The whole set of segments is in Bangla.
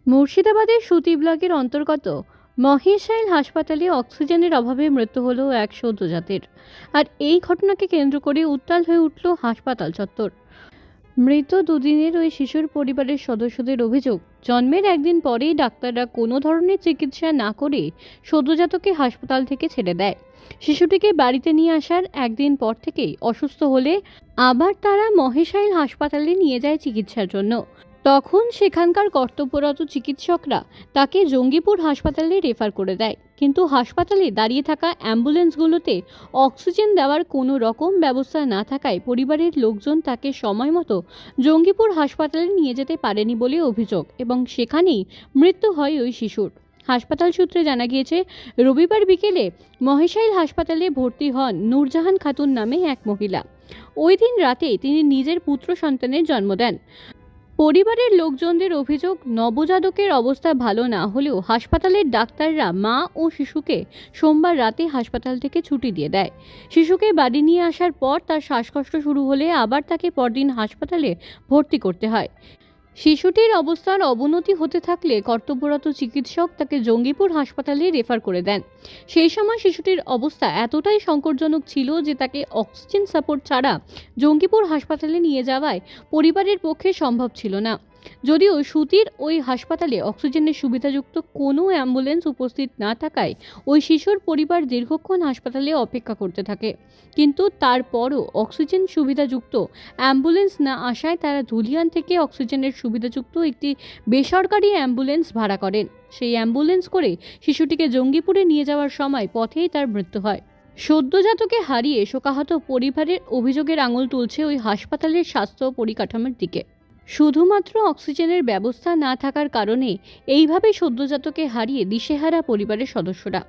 মুর্শিদাবাদের সুতি ব্লকের অন্তর্গত মহেশাইল হাসপাতালে অক্সিজেনের অভাবে মৃত্যু হলো এক সদ্যোজাতের। আর এই ঘটনাকে কেন্দ্র করে উত্তাল হয়ে উঠল হাসপাতাল চত্বর। মৃত দুদিনের ওই শিশুর পরিবারের সদস্যদের অভিযোগ, জন্মের একদিন পরেই ডাক্তাররা কোনো ধরনের চিকিৎসা না করে সদ্যোজাতকে হাসপাতাল থেকে ছেড়ে দেয়। শিশুটিকে বাড়িতে নিয়ে আসার একদিন পর থেকেই অসুস্থ হলে আবার তারা মহেশাইল হাসপাতালে নিয়ে যায় চিকিৎসার জন্য। তখন সেখানকার কর্তব্যরত চিকিৎসকরা তাকে জঙ্গিপুর হাসপাতালে রেফার করে দেয়, কিন্তু হাসপাতালে দাঁড়িয়ে থাকা অ্যাম্বুলেন্সগুলোতে অক্সিজেন দেওয়ার কোনো রকম ব্যবস্থা না থাকায় পরিবারের লোকজন তাকে সময় মতো জঙ্গিপুর হাসপাতালে নিয়ে যেতে পারেনি বলে অভিযোগ, এবং সেখানেই মৃত্যু হয় ওই শিশুর। হাসপাতাল সূত্রে জানা গিয়েছে, রবিবার বিকেলে মহেশাইল হাসপাতালে ভর্তি হন নূরজাহান খাতুন নামে এক মহিলা। ওই দিন রাতে তিনি নিজের পুত্র সন্তানের জন্ম দেন। পরিবারের লোকজনদের অভিযোগ, নবজাতকের অবস্থা ভালো না হলেও হাসপাতালের ডাক্তাররা মা ও শিশুকে সোমবার রাতে হাসপাতাল থেকে ছুটি দিয়ে দেয়। শিশুকে বাড়ি নিয়ে আসার পর তার শ্বাসকষ্ট শুরু হলে আবার তাকে পরদিন হাসপাতালে ভর্তি করতে হয়। শিশুটির অবস্থার অবনতি হতে থাকলে কর্তব্যরত চিকিৎসক তাকে জঙ্গিপুর হাসপাতালে রেফার করে দেন। সেই সময় শিশুটির অবস্থা এতটাই সংকটজনক ছিল যে তাকে অক্সিজেন সাপোর্ট ছাড়া জঙ্গিপুর হাসপাতালে নিয়ে যাওয়ায় পরিবারের পক্ষে সম্ভব ছিল না। যদিও সুতির ওই হাসপাতালে অক্সিজেনের সুবিধাযুক্ত কোনো অ্যাম্বুলেন্স উপস্থিত না থাকায় ওই শিশুর পরিবার দীর্ঘক্ষণ হাসপাতালে অপেক্ষা করতে থাকে, কিন্তু তারপরও অক্সিজেন সুবিধাযুক্ত অ্যাম্বুলেন্স না আসায় তারা ধুলিয়ান থেকে অক্সিজেনের সুবিধাযুক্ত একটি বেসরকারি অ্যাম্বুলেন্স ভাড়া করেন। সেই অ্যাম্বুলেন্স করে শিশুটিকে জঙ্গিপুরে নিয়ে যাওয়ার সময় পথেই তার মৃত্যু হয়। সদ্যোজাতকে হারিয়ে শোকাহত পরিবারের অভিযোগের আঙুল তুলছে ওই হাসপাতালের স্বাস্থ্য পরিকাঠামোর দিকে। শুধুমাত্র অক্সিজেনের ব্যবস্থা না থাকার কারণে এইভাবে সদ্যোজাতকে হারিয়ে দিশেহারা পরিবারের সদস্যরা।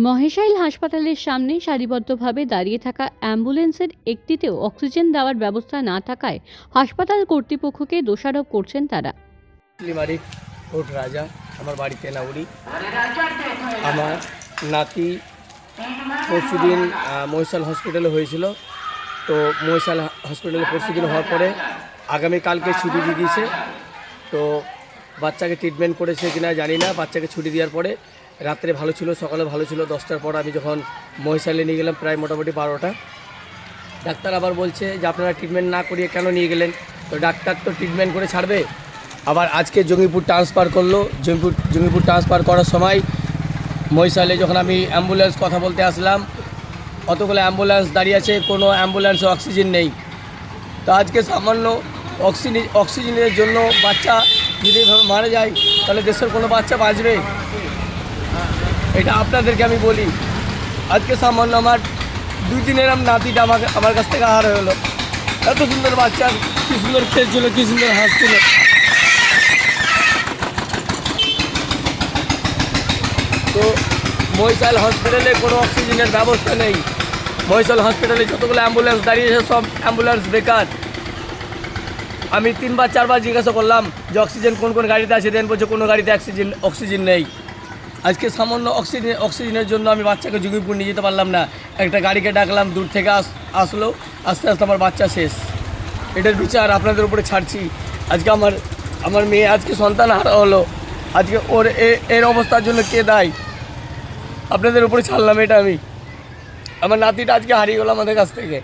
মহেশাইল হাসপাতালের সামনে সারিবদ্ধভাবে দাঁড়িয়ে থাকা অ্যাম্বুলেন্সের একটিতেও অক্সিজেন দেওয়ার ব্যবস্থা না থাকায় হাসপাতাল কর্তৃপক্ষকে দোষারোপ করছেন তারা। রাজা, আমার বাড়িতে নাউরি। আমার নাতি পরশুদিন মহেশাল হসপিটালে হয়েছিল, তো মহেশাল হসপিটালে পরশুদিন হওয়ার পরে আগামীকালকে ছুটি দিয়ে দিয়েছে। তো বাচ্চাকে ট্রিটমেন্ট করেছে কিনা জানি না। বাচ্চাকে ছুটি দেওয়ার পরে রাত্রে ভালো ছিল, সকালে ভালো ছিল। 10টার পর আমি যখন মহেশালে নিয়ে গেলাম প্রায় মোটামুটি 12টা, ডাক্তার আবার বলছে যে আপনারা ট্রিটমেন্ট না করিয়ে কেন নিয়ে গেলেন। তো ডাক্তার তো ট্রিটমেন্ট করে ছাড়বে। আবার আজকে জঙ্গিপুর ট্রান্সফার করলো। জঙ্গিপুর ট্রান্সফার করার সময় মহেশালে যখন আমি অ্যাম্বুলেন্স কথা বলতে আসলাম, অতগুলো অ্যাম্বুলেন্স দাঁড়িয়ে আছে, কোনো অ্যাম্বুলেন্সে অক্সিজেন নেই। তো আজকে সামান্য অক্সিজেনের জন্য বাচ্চা যদি মারা যায়, তাহলে দেশের কোনো বাচ্চা বাঁচবে? এটা আপনাদেরকে আমি বলি। আজকে সামান্য আমার 2 দিনের নাতিটা আমার কাছ থেকে আহার হলো। এত সুন্দর বাচ্চা, কী সুন্দর খেলছিল, কী সুন্দর হাসছিল। তো মহেশাল হসপিটালে কোনো অক্সিজেনের ব্যবস্থা নেই। মহেশাল হসপিটালে যতগুলো অ্যাম্বুলেন্স দাঁড়িয়েছে সব অ্যাম্বুলেন্স বেকার। আমি 3বার 4বার জিজ্ঞাসা করলাম যে অক্সিজেন কোন কোন গাড়িতে আছে, দেন বলছে কোনো গাড়িতে অক্সিজেন নেই। আজকে সামান্য অক্সিজেনের জন্য আমি বাচ্চাকে জঙ্গিপুর নিয়ে যেতে পারলাম না। একটা গাড়িকে ডাকলাম, দূর থেকে আসলো, আস্তে আস্তে আমার বাচ্চা শেষ। এটার বিচার আপনাদের উপরে ছাড়ছি। আজকে আমার মেয়ে আজকে সন্তান হারা হলো। আজকে ওর এর অবস্থার জন্য কে দায়ী? আপনাদের উপরে ছাড়লাম এটা আমি। আমার নাতিটা আজকে হারিয়ে গেলো আমাদের কাছ থেকে।